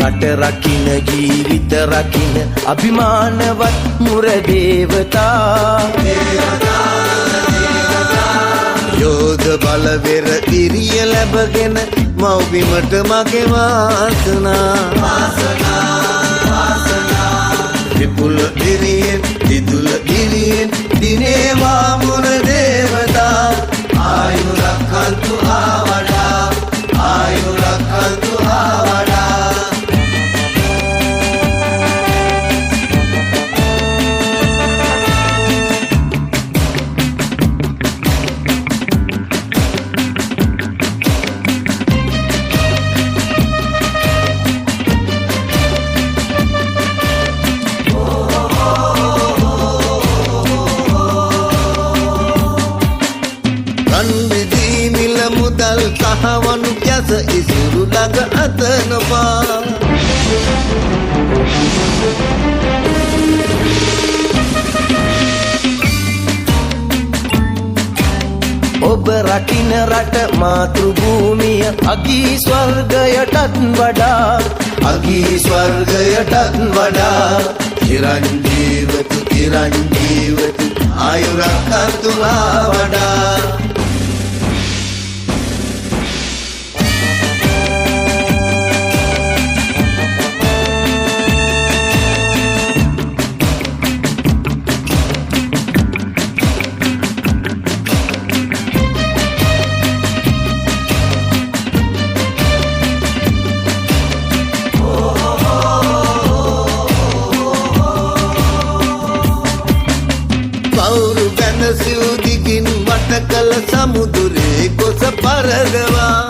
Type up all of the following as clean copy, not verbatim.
රට රකින්න ජීවිත රකින්න අභිමානවත් මුර දේවතා යෝධ බලවෙර ඉරිය ලැබගෙන මව්බිමට මගේ වාසනා විපුල ඉරියෙන් දිදුල ඉරියෙන් දිනේවා මුර දේවතා ආයු රක්කන්තු ආවඩා ආයු රක්කන්තු ආවඩා කහවණු යස ඉසුරු ළඟ අතනවා ඔබ රකින්න රට මාතෘ භූමිය අගී ස්වර්ගයටත් වඩා චිරංජීවතු ආයු රක්කන්තු ආවඩා සිව්දිකින් වට කළ සමුදුරේ ගොස පරදවා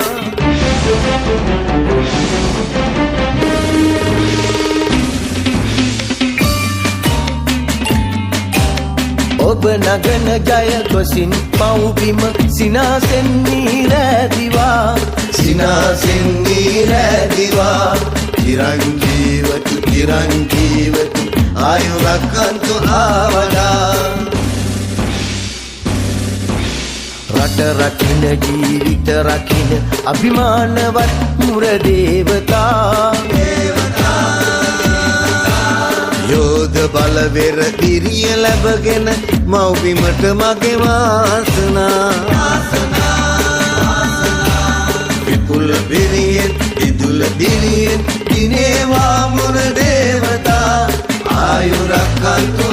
ඔබ නගන ජය ගොසින් මව්බිම සිනාසෙන් නීරැදිවා චිරංජීවතු ආයු රක්කන්තු ආවඩා රට රකින්න ජීවිත රකින්න අභිමානවත් මුර දේවතා යෝධ බලවෙර ඉරිය ලැබගෙන මව්බිමට මගේ වාසනා විපුල බිරියෙන් දිදුල බිරියෙන් දිනේවා මුර දේවතා ආයු රක්කන්තු